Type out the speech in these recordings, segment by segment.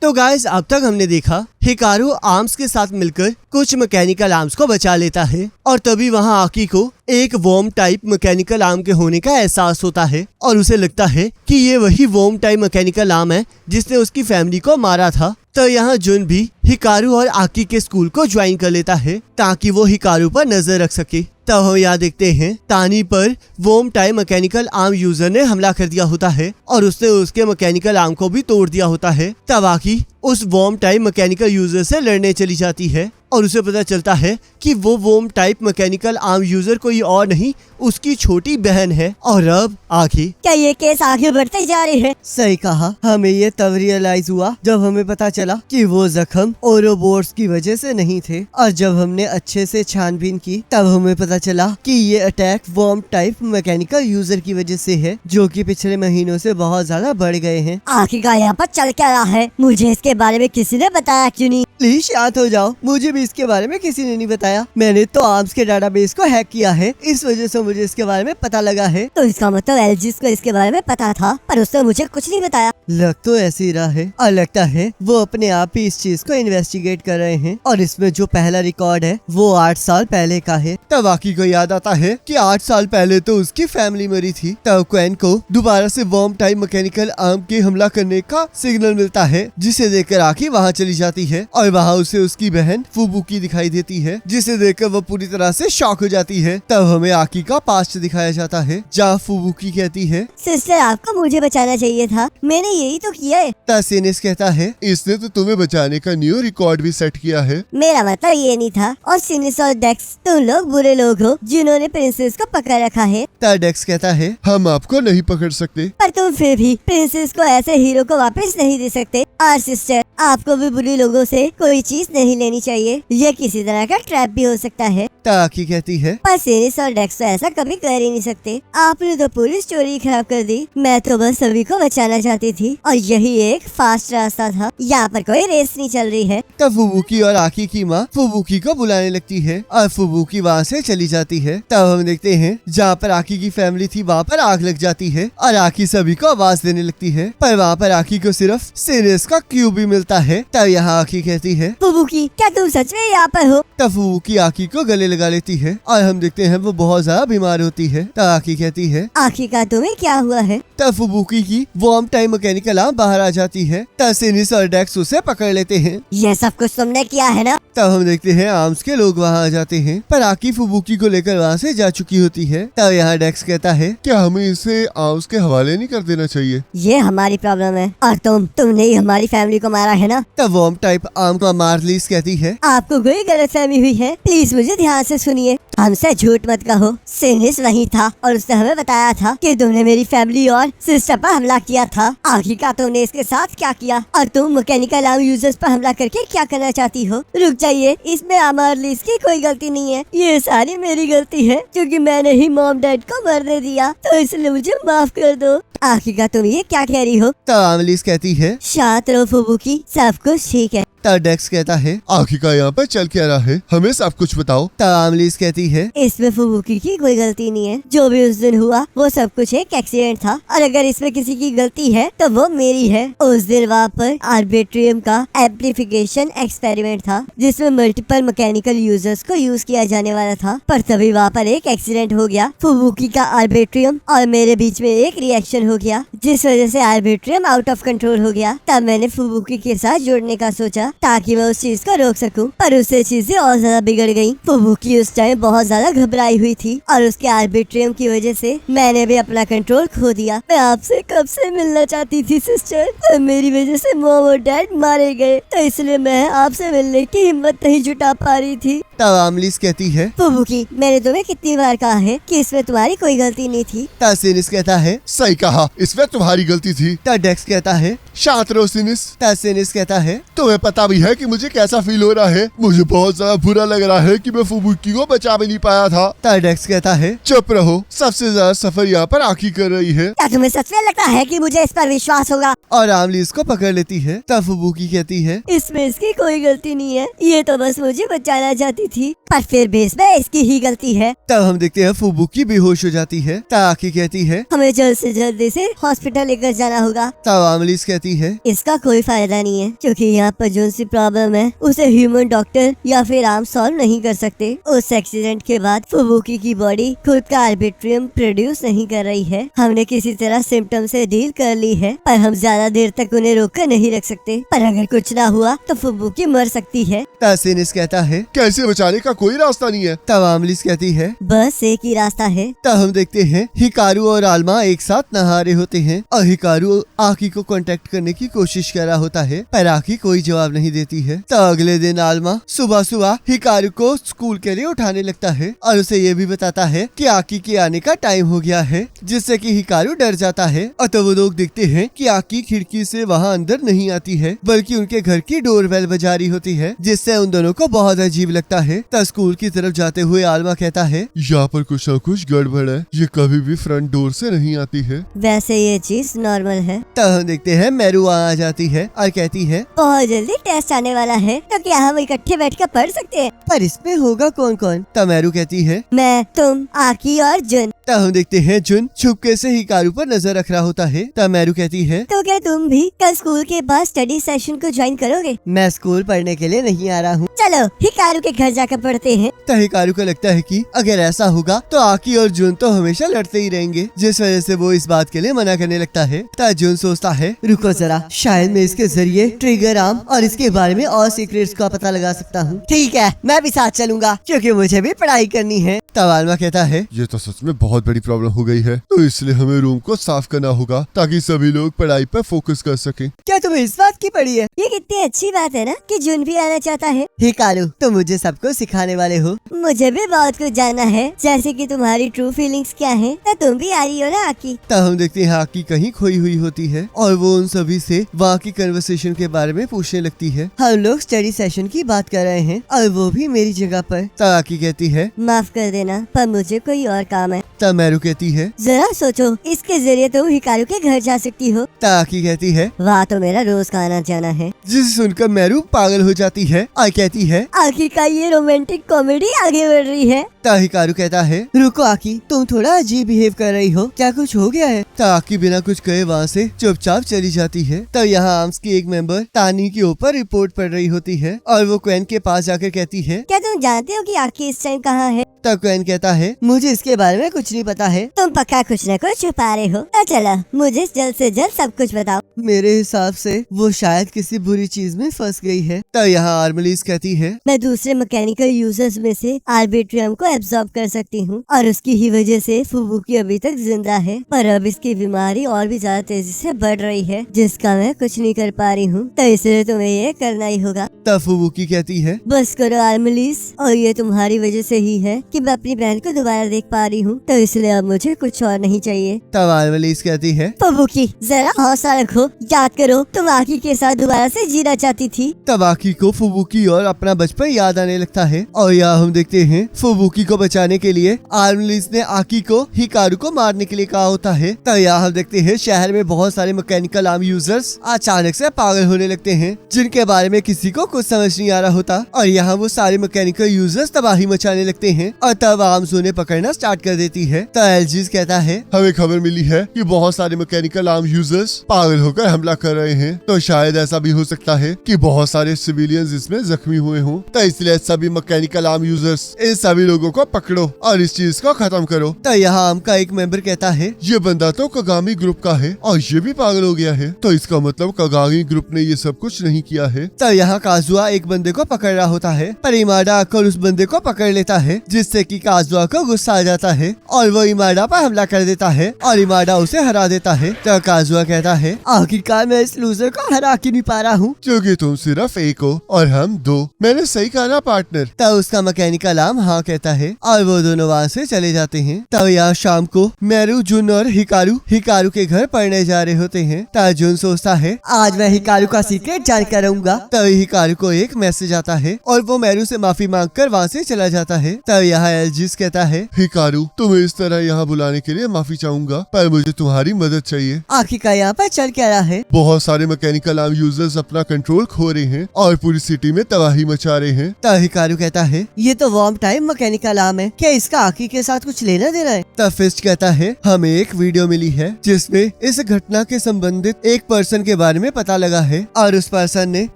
तो गाइस अब तक हमने देखा हिकारू आर्म्स के साथ मिलकर कुछ मैकेनिकल आर्म्स को बचा लेता है और तभी वहाँ आकी को एक वॉर्म टाइप मैकेनिकल आर्म के होने का एहसास होता है और उसे लगता है कि ये वही वॉर्म टाइप मैकेनिकल आर्म है जिसने उसकी फैमिली को मारा था। तो यहाँ जुन भी हिकारू और आकी के स्कूल को ज्वाइन कर लेता है ताकि वो हिकारू पर नजर रख सके। तब हम यहाँ देखते हैं तानी पर worm type mechanical arm user ने हमला कर दिया होता है और उसने उसके मैकेनिकल आर्म को भी तोड़ दिया होता है। तब आकी उस वॉर्म टाइप मैकेनिकल यूजर से लड़ने चली जाती है और उसे पता चलता है कि वो worm type mechanical arm user कोई और नहीं उसकी छोटी बहन है। और अब आखिर क्या ये केस आगे बढ़ते जा रहे हैं? सही कहा, हमें ये तब रियलाइज हुआ जब हमें पता चला कि वो जख्म ओरोबोर्स की वजह से नहीं थे और जब हमने अच्छे से छानबीन की तब हमें पता चला कि ये attack worm type mechanical user की वजह से है जो कि पिछले महीनों से बहुत ज्यादा बढ़ गए हैं। आखिर यहाँ पर चल क्या रहा है? मुझे इसके बारे में किसी ने बताया क्यों नहीं? प्लीज शांत हो जाओ, मुझे भी इसके बारे में किसी ने नहीं बताया। मैंने तो आर्म्स के डाटाबेस को हैक किया है, इस वजह से मुझे इसके बारे में पता लगा है। तो इसका मतलब एलजिस को इसके बारे में पता था पर उसने मुझे कुछ नहीं बताया। लग तो ऐसे ही रहा है और लगता है वो अपने आप ही इस चीज को इन्वेस्टिगेट कर रहे हैं और इसमें जो पहला रिकॉर्ड है वो 8 साल पहले का है। तब आकी को याद आता है कि 8 साल पहले तो उसकी फैमिली मरी थी। तब क्वेन को दोबारा से वॉर्म टाइप मैकेनिकल आर्म के हमला करने का सिग्नल मिलता है जिसे देखकर आकी वहाँ चली जाती है और वहाँ उसे उसकी बहन फुबुकी दिखाई देती है जिसे देखकर वो पूरी तरह से शॉक हो जाती है। तब हमें आकी का पास्ट दिखाया जाता है जहाँ फुबुकी कहती है, सिस्टर आपको मुझे बचाना चाहिए था, मैंने यही तो किया है। तब सिनिस कहता है, इसने तो तुम्हें बचाने का न्यू रिकॉर्ड भी सेट किया है। मेरा मतलब ये नहीं था। और सिनिस और डेक्स तुम लोग बुरे लोग हो जिन्होंने प्रिंसेस को पकड़ रखा है। तब डेक्स कहता है, हम आपको नहीं पकड़ सकते। पर तुम फिर भी प्रिंसेस को ऐसे हीरो को वापस नहीं दे सकते। और सिस्टर आपको भी बुरे लोगों से कोई चीज नहीं लेनी चाहिए, ये किसी तरह का ट्रैप भी हो सकता है। ताकी कहती है, पर सिनिस और डेक्स तो ऐसा कभी कर ही नहीं सकते। आपने तो पूरी स्टोरी खराब कर दी। मैं तो बस सभी को बचाना चाहती थी और यही एक फास्ट रास्ता था। यहाँ पर कोई रेस नहीं चल रही है। तब फुबुकी और आकी की माँ फुबुकी को बुलाने लगती है और फुबुकी वहाँ से चली जाती है। तब हम देखते हैं जहाँ पर आकी की फैमिली थी वहाँ पर आग लग जाती है और आकी सभी को आवाज देने लगती है पर वहाँ पर आकी को सिर्फ सिनिस का क्यूब भी मिलता है। तब यहाँ आकी कहती है, फुबुकी क्या तुम सच में यहाँ पर हो? तब फुबुकी आकी को गले लगा लेती है और हम देखते हैं वो बहुत ज्यादा बीमार होती है। तब आकी कहती है, आखिरकार तुम्हें क्या हुआ है? तब फुबुकी की वॉर्म टाइम मैकेनिकल आर्म बाहर आ जाती है। तब सिनिस और डेक्स उसे पकड़ लेते हैं। ये सब कुछ तुमने किया है ना? तब हम देखते हैं आर्म्स के लोग वहाँ आ जाते हैं पर आकी फुबुकी को लेकर वहाँ से जा चुकी होती है। तब यहाँ डेक्स कहता है, क्या हमें इसे आर्म्स के हवाले नहीं कर देना चाहिए? ये हमारी प्रॉब्लम है और तुमने ही हमारी फैमिली को मारा है ना? तब वॉर्म टाइप आर्म को मार्लिस कहती है, आपको कोई गलतफहमी हुई है, प्लीज मुझे ध्यान से सुनिए। हमसे झूठ मत कहो। सिनिस वही था और उसने हमें बताया था कि तुमने मेरी फैमिली और सिस्टर पर हमला किया था। आखिरकार तुमने इसके साथ क्या किया और तुम मैकेनिकल आर्म यूजर्स पर हमला करके क्या करना चाहती हो? रुक जाइए, इसमें अमरलिस की कोई गलती नहीं है, ये सारी मेरी गलती है क्योंकि मैंने ही मॉम डैड को मरने दिया, तो इसलिए मुझे माफ कर दो। आखिरकार तुम ये क्या कह रही हो? तब अमलिस कहती है, शांत रहो फुबुकी, सब कुछ ठीक है। तब डेक्स कहता है, आखिरकार यहाँ पर चल क्या रहा है, हमें सब कुछ बताओ। तब अमलिस कहती है, इसमें फुबुकी की कोई गलती नहीं है, जो भी उस दिन हुआ वो सब कुछ एक एक्सीडेंट था और अगर इसमें किसी की गलती है तो वो मेरी है। उस दिन वहाँ पर आर्बिट्रियम का एम्प्लीफिकेशन एक्सपेरिमेंट था जिसमें मल्टीपल मैकेनिकल यूजर्स को यूज किया जाने वाला था पर तभी वहाँ पर एक एक्सीडेंट हो गया। फुबुकी का आर्बिट्रियम और मेरे बीच में एक रिएक्शन हो गया जिस वजह से आर्बिट्रियम आउट ऑफ कंट्रोल हो गया। तब मैंने फुबुकी के साथ जुड़ने का सोचा ताकि मैं उस चीज को रोक सकूं, पर उससे चीजें और ज्यादा बिगड़ गईं। फुबुकी उस टाइम बहुत ज्यादा घबराई हुई थी और उसके आर्बिट्रियम की वजह से मैंने भी अपना कंट्रोल खो दिया। मैं आपसे कब से मिलना चाहती थी सिस्टर, पर मेरी वजह से मॉम और डैड मारे गए तो इसलिए मैं आपसे मिलने की हिम्मत नहीं जुटा पा रही थी। तब अमलिस कहती है, फुबुकी मैंने तुम्हें कितनी बार कहा है कि इसमें तुम्हारी कोई गलती नहीं थी। तब सिनिस कहता है, सही कहा, इसमें तुम्हारी गलती थी। तब डेक्स कहता है, शांत रहो सिनिस। तब सिनिस कहता है, तुम्हें पता भी है कि मुझे कैसा फील हो रहा है, मुझे बहुत ज्यादा बुरा लग रहा है कि मैं फुबुकी को बचा भी नहीं पाया था। तब डेक्स कहता है, चुप रहो, सबसे ज्यादा सफर यहाँ पर आखी कर रही है। क्या तुम्हें सच में लगता है कि मुझे इस पर विश्वास होगा? और अमलिस को पकड़ लेती है। तब फुबुकी कहती है, इसमें इसकी कोई गलती नहीं है, ये तो बस मुझे बचाना चाहती थी, पर फिर भी इसमें इसकी ही गलती है। तब हम देखते हैं फुबुकी बेहोश हो जाती है। तब आकी कहती है हमें जल्द से जल्द इसे हॉस्पिटल लेकर जाना होगा। तब आमलिस कहती है इसका कोई फायदा नहीं है, क्योंकि यहाँ पर जो सी प्रॉब्लम है उसे ह्यूमन डॉक्टर या फिर आम सॉल्व नहीं कर सकते। उस एक्सीडेंट के बाद फुबुकी की बॉडी खुद का आर्बिट्रियम प्रोड्यूस नहीं कर रही है। हमने किसी तरह सिम्टम से डील कर ली है, पर हम ज्यादा देर तक उन्हें रोक कर नहीं रख सकते। पर अगर कुछ ना हुआ तो फुबुकी मर सकती है। तब सिनिस कहता है कैसे बचाने का कोई रास्ता नहीं है। तब आमलिस कहती है बस एक ही रास्ता है। तब हम देखते हैं हिकारू और आल्मा एक साथ नहा रहे होते हैं और हिकारू आकी को कांटेक्ट करने की कोशिश कर रहा होता है, पर आकी कोई जवाब नहीं देती है। तब अगले दिन आल्मा सुबह सुबह हिकारू को स्कूल के लिए उठाने लगता है और उसे ये भी बताता है कि आकी के आने का टाइम हो गया है, जिससे कि हिकारू डर जाता है। और तब वो लोग देखते हैं कि आकी खिड़की से वहाँ अंदर नहीं आती है, बल्कि उनके घर की डोरबेल बजा रही होती है, जिससे उन दोनों को बहुत अजीब लगता है। तब स्कूल की तरफ जाते हुए आल्मा कहता है यहाँ पर कुछ न कुछ गड़बड़ है, ये कभी भी फ्रंट डोर से नहीं आती है। वैसे ये चीज नॉर्मल है। तब हम देखते हैं मेरू वहाँ आ जाती है और कहती है बहुत जल्दी टेस्ट आने वाला है, तो क्या हम इकट्ठे बैठकर पढ़ सकते हैं? पर इसमें होगा कौन कौन? तब मेरू कहती है मैं, तुम, आकी और जुन। तब हम देखते हैं जुन छुपके से हिकारू पर नजर रख रहा होता है। तब मेरू कहती है तो क्या तुम भी कल स्कूल के बाद स्टडी सेशन को ज्वाइन करोगे? मैं स्कूल पढ़ने के लिए नहीं आ रहा हूँ। चलो हिकारू के घर जाकर पढ़ते हैं। तब हिकारू को लगता है कि अगर ऐसा होगा तो आकी और जुन तो हमेशा लड़ते ही रहेंगे, जिस वजह से वो इस बात के लिए मना करने लगता है। तब जुन सोचता है रुको जरा, शायद मैं इसके जरिए ट्रिगर आर्म और इसके बारे में और सीक्रेट्स का पता लगा सकता हूँ। ठीक है, मैं भी साथ चलूंगा, क्योंकि मुझे भी पढ़ाई करनी है। तब आल्मा कहता है ये तो सच में बहुत बड़ी प्रॉब्लम हो गई है, तो इसलिए हमें रूम को साफ करना होगा ताकि सभी लोग पढ़ाई पर फोकस कर सकें। क्या तुम्हें इस बात की पड़ी है? ये कितनी अच्छी बात है ना कि जुन भी आना चाहता है। हिकारू तुम मुझे सबको सिखाने वाले हो। मुझे भी बहुत कुछ जानना है, जैसे कि तुम्हारी ट्रू फीलिंग्स क्या हैं। तो तुम भी आ रही हो ना आकी? तब हम देखते हैं आकी कहीं खोई हुई होती है और वो उन सभी से वहाँ की कन्वर्सेशन के बारे में पूछने लगती है। हम लोग स्टडी सेशन की बात कर रहे हैं और वो भी मेरी जगह पर। तब आकी कहती है माफ कर देना, पर मुझे कोई और काम है। तब मेरू कहती है जरा सोचो, इसके जरिए तुम हिकारू के घर जा सकती हो। तब आकी कहती है वहाँ तो मेरा रोज का आना जाना है। जिसे सुनकर मेरू पागल हो जाती है और कहती है आकी का ये रोमांटिक कॉमेडी आगे बढ़ रही है। तब हिकारू कहता है रुको आकी, तुम थोड़ा अजीब बिहेव कर रही हो, क्या कुछ हो गया है? तब आकी बिना कुछ कहे वहाँ से चुपचाप चली जाती है। तब यहाँ आर्म्स की एक मेंबर तानी के ऊपर रिपोर्ट पढ़ रही होती है और वो क्वेन के पास जाकर कहती है क्या तुम जानते हो कि आकी इस टाइम कहाँ है? तब क्वेन कहता है मुझे इसके बारे में कुछ नहीं पता है। तुम पक्का कुछ न कुछ छुपा रहे हो। तो चलो मुझे जल्द से जल्द सब कुछ बताओ। मेरे हिसाब से वो शायद किसी बुरी चीज में फंस गई है। तब यहाँ आर्मलीस कहती है मैं दूसरे मैकेनिकल यूजर्स में से आर्बिट्रियम को एब्जॉर्ब कर सकती हूँ और उसकी ही वजह से फुबुकी अभी तक जिंदा है, पर अब इसकी बीमारी और भी ज्यादा तेजी से बढ़ रही है, जिसका मैं कुछ नहीं कर पा रही हूँ। तो इसलिए तुम्हें ये करना ही होगा। तब फुबुकी कहती है बस करो आर्मलीस, और ये तुम्हारी वजह से ही है कि मैं अपनी बहन को दोबारा देख पा रही हूँ, तो इसलिए अब मुझे कुछ और नहीं चाहिए। तब आर्मलीस कहती है फुबुकी जरा हौसला रखो, याद करो तुम आकी के साथ दोबारा से जीना चाहती थी। तब आकी को फुबुकी और अपना बचपन याद आने लगता है और यहाँ हम देखते हैं फुबुकी को बचाने के लिए आर्मलीस ने आकी को हिकारू को मारने के लिए कहा होता है। तब यहाँ हम देखते हैं शहर में बहुत सारे मैकेनिकल आर्म यूजर्स अचानक से पागल होने लगते हैं, जिनके बारे में किसी को कुछ समझ नहीं आ रहा होता और यहाँ वो सारे मैकेनिकल यूजर्स तबाही मचाने लगते हैं और तब आर्म्स उन्हें पकड़ना स्टार्ट कर देती है। तब एलजीस कहता है हमें खबर मिली है कि बहुत सारे मैकेनिकल आर्म यूजर्स पागल होकर हमला कर रहे हैं, तो शायद ऐसा भी हो सकता है कि बहुत सारे सिविलियंस इसमें जख्मी हुए हों। तो इसलिए सभी मैकेनिकल आर्म यूजर्स इन सभी लोगों को पकड़ो और इस चीज को खत्म करो। तो यहाँ आम का एक मेंबर कहता है ये बंदा तो कगामी ग्रुप का है और ये भी पागल हो गया है, तो इसका मतलब कगामी ग्रुप ने ये सब कुछ नहीं किया है। तब यहाँ काजुआ एक बंदे को पकड़ रहा होता है, पर इमाडा आकर उस बंदे को पकड़ लेता है, जिससे कि काजुआ को गुस्सा आ जाता है और वो इमाडा पर हमला कर देता है और इमाडा उसे हरा देता है। तब काजुआ कहता है आखिरकार मैं इस लूजर को हरा क्यों नहीं पा रहा हूँ, क्योंकि तुम सिर्फ एक हो और हम दो। मैंने सही कहा ना पार्टनर? तब उसका मैकेनिकल आर्म हाँ कहता है और वो दोनों वहाँ से चले जाते हैं। तब यहाँ शाम को मेरू, जुन और हिकारू के घर पढ़ने जा रहे होते हैं। तब जुन सोचता है आज मैं हिकारू का सीक्रेट जान कर रहूंगा। तब हिकारू को एक मैसेज आता है और वो मेरू से माफी मांगकर वहाँ से चला जाता है। तब यहाँ यहाँ एलजिस कहता है, हिकारू, तुम्हें इस तरह यहाँ बुलाने के लिए माफी चाहूंगा, पर मुझे तुम्हारी मदद चाहिए। आखिर का यहाँ पर चल क्या रहा है? बहुत सारे मैकेनिकल आर्म यूजर्स अपना कंट्रोल खो रहे हैं और पूरी सिटी में तबाही मचा रहे हैं। तब हिकारू कहता है, ये तो वॉर्म टाइम मैकेनिकल आर्म है, क्या इसका आकी के साथ कुछ लेना देना है? तब फिस्ट कहता है, हमें एक वीडियो मिली है जिसमें इस घटना के संबंधित एक पर्सन के बारे में पता लगा है और उस पर्सन ने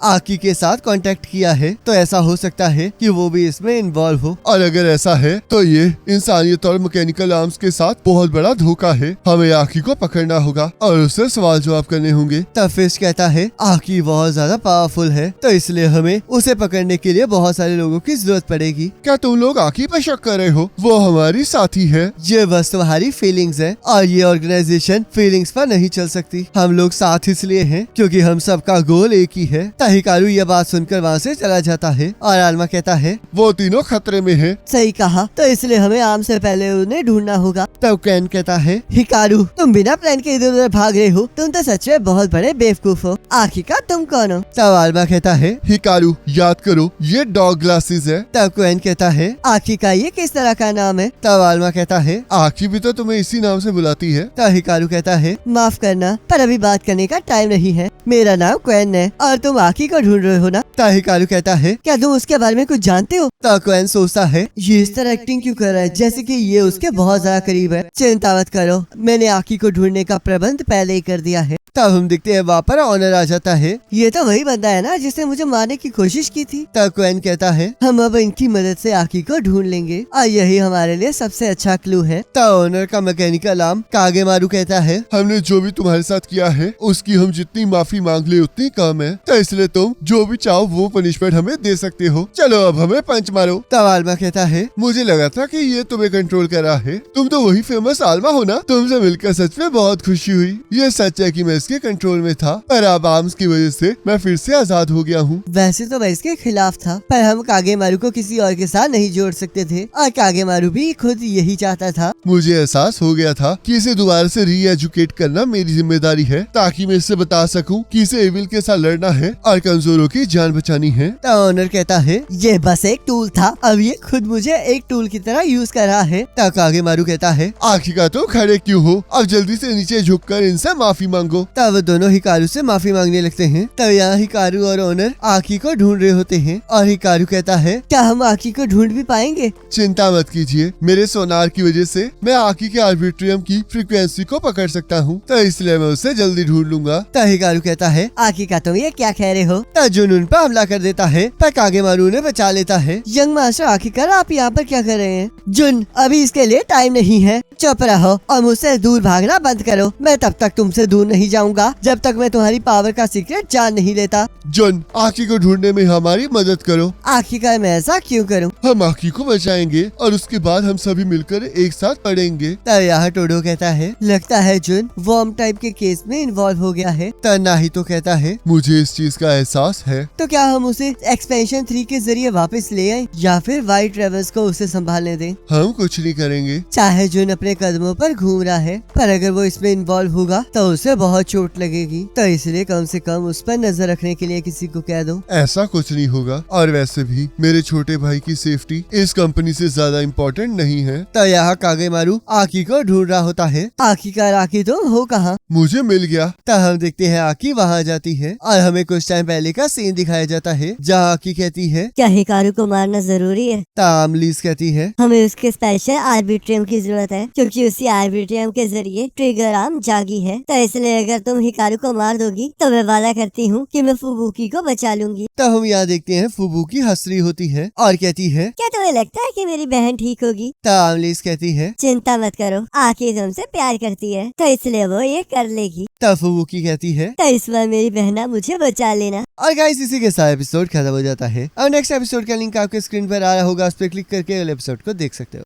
आकी के साथ कांटेक्ट किया है, तो ऐसा हो सकता है कि वो भी इसमें इन्वॉल्व हो। और अगर ऐसा है तो ये इंसानियत और मैकेनिकल आर्म्स के साथ बहुत बड़ा धोखा है। हमें आकी को पकड़ना होगा और उससे सवाल जवाब करने होंगे। तब फिस्ट कहता है, आकी बहुत ज्यादा पावरफुल है, तो इसलिए हमें उसे पकड़ने के लिए बहुत सारे लोगों की जरूरत पड़ेगी। क्या तुम लोग आकी पर शक कर रहे हो? वो हमारी साथी है। ये बस तुम्हारी फीलिंग्स है और ये ऑर्गेनाइजेशन फीलिंग्स पर नहीं चल सकती। हम लोग साथ इसलिए हैं क्योंकि हम सबका गोल एक ही है। हिकारू ये बात सुनकर वहाँ से चला जाता है और आल्मा कहता है, वो तीनों खतरे में हैं। सही कहा, तो इसलिए हमें आर्म से पहले उन्हें ढूंढना होगा। तब कैन कहता है, हिकारू, तुम बिना प्लान के इधर उधर भाग रहे हो, तुम तो सच में बहुत बड़े बेवकूफ हो। आखिरकार तुम कौन हो? तब आल्मा कहता है, हिकारू, याद करो ये डॉग ग्लासेस है। तब कैन कहता है, आखिरकार ये किस तरह का नाम है? तब आल्मा कहता है, आखी भी तो तुम्हें इसी नाम से बुलाती है। तब हिकारू कहता है, माफ करना, पर अभी बात करने का टाइम नहीं है। मेरा नाम क्वेन है और तुम आकी को ढूंढ रहे हो ना? तब हिकारू कहता है, क्या तुम उसके बारे में कुछ जानते हो? तब क्वेन सोचता है, ये इस तरह एक्टिंग क्यों कर रहा है जैसे कि ये उसके बहुत ज्यादा करीब है। चिंता मत करो, मैंने आकी को ढूंढने का प्रबंध पहले ही कर दिया है। तब हम दिखते हैं वहाँ पर ऑनर आ जाता है। ये तो वही बंदा है ना जिसने मुझे मारने की कोशिश की थी। तब क्वेन कहता है, हम अब इनकी मदद से आकी को ढूंढ लेंगे और यही हमारे लिए सबसे अच्छा क्लू है। तब ऑनर का मैकेनिकल आर्म कागेमारू कहता है, हमने जो भी तुम्हारे साथ किया है उसकी हम जितनी माफी मांग ले उतनी कम है, तो इसलिए तुम जो भी चाहो वो पनिशमेंट हमें दे सकते हो। चलो अब हमें पंच मारो। तब आल्मा कहता है, मुझे लगा था कि ये तुम्हें कंट्रोल कर रहा है। तुम तो वही फेमस आल्मा हो ना? तुमसे मिलकर सच में बहुत खुशी हुई। ये सच है कि मैं इसके कंट्रोल में था, पर अब आर्म्स की वजह से मैं फिर से आजाद हो गया हूँ। वैसे तो मैं इसके खिलाफ था, पर हम कागेमारू को किसी और के साथ नहीं जोड़ सकते थे और कागेमारू भी खुद यही चाहता था। मुझे एहसास हो गया था कि इसे दोबारा से री एजुकेट करना मेरी जिम्मेदारी है, ताकि मैं इससे बता सकूं कि इसे एविल के साथ लड़ना है और कमजोरों की जान बचानी है। तब ऑनर कहता है, ये बस एक टूल था, अब ये खुद मुझे एक टूल की तरह यूज कर रहा है। तब कागेमारू कहता है, आखिरकार तो खड़े क्यों हो? अब जल्दी से नीचे झुककर इनसे माफी मांगो। तब वो दोनों हिकारू से माफी मांगने लगते हैं। तब यहाँ हिकारू और ऑनर आकी को ढूंढ रहे होते हैं और हिकारू कहता है, क्या हम आकी को ढूंढ भी पाएंगे? चिंता मत कीजिए, मेरे सोनार की वजह से मैं आकी के आर्बिट्रियम की फ्रीक्वेंसी को पकड़ सकता हूँ, तो इसलिए मैं उसे जल्दी ढूंढ लूंगा। तब हिकारू कहता है, आकी का तुम ये क्या कह रहे हो? तब जुन उन पर हमला कर देता है, पर कागेमारू उन्हें बचा लेता है। यंग मास्टर आखिरकार आप यहाँ पर क्या कर रहे हैं? जुन, अभी इसके लिए टाइम नहीं है, चुप रहो और मुझसे दूर भागना बंद करो। मैं तब तक तुमसे दूर नहीं जाऊंगा जब तक मैं तुम्हारी पावर का सीक्रेट जान नहीं लेता। जुन, आकी को ढूंढने में हमारी मदद करो। आखिरकार मैं ऐसा क्यों करूं? हम आकी को बचाएंगे और उसके बाद हम सभी मिलकर एक साथ पढ़ेंगे। तब यहाँ टोडो कहता है, लगता है जुन वॉर्म टाइप के केस में इन्वॉल्व हो गया है। तब नाहितो कहता है, मुझे इस चीज का एहसास है। तो क्या हम उसे एक्सपेंशन 3 के जरिए वापस ले आए या फिर व्हाइट रेवल्स को उसे संभालने दें? हम कुछ नहीं करेंगे। चाहे जुन अपने कदमों पर घूम रहा है, पर अगर वो इसमें इन्वॉल्व होगा तो उसे बहुत चोट लगेगी, तो इसलिए कम से कम उस पर नजर रखने के लिए किसी को कह दो। ऐसा कुछ नहीं होगा, और वैसे भी मेरे छोटे भाई की सेफ्टी इस कंपनी से ज्यादा इम्पोर्टेंट नहीं है। तो यहाँ कागेमारू आकी को ढूंढ रहा होता है। आखिरकार आकी तुम हो कहाँ? मुझे मिल गया। तब हम देखते हैं आकी वहाँ जाती है और हमें कुछ टाइम पहले का सीन दिखाया जाता है जहाँ आकी कहती है, क्या हिकारू को मारना जरूरी है? तब लीज कहती है, हमें उसके स्पेशल आर्बिट्रियम की जरूरत है, क्योंकि उसी आर्बिट्रियम के जरिए ट्रिगर आर्म जागी है। तो इसलिए अगर तुम हिकारू को मार दोगी तो मैं वादा करती हूँ कि मैं फुबुकी को बचा लूंगी। तब हम यहाँ देखते हैं फुबुकी हंस रही होती है और कहती है, क्या तुम्हें लगता है कि मेरी बहन ठीक होगी? तब लीज कहती है, चिंता मत करो, आकी तुमसे प्यार करती है, तो इसलिए वो ये कर लेगी। तब फुबुकी कहती है, तो इस बार मेरी बहना मुझे बचा लेना। और गाइस इसी के साथ एपिसोड खत्म हो जाता है। और नेक्स्ट एपिसोड का लिंक आपके स्क्रीन पर आ रहा होगा, उस पर क्लिक करके अगले एपिसोड को देख सकते हो।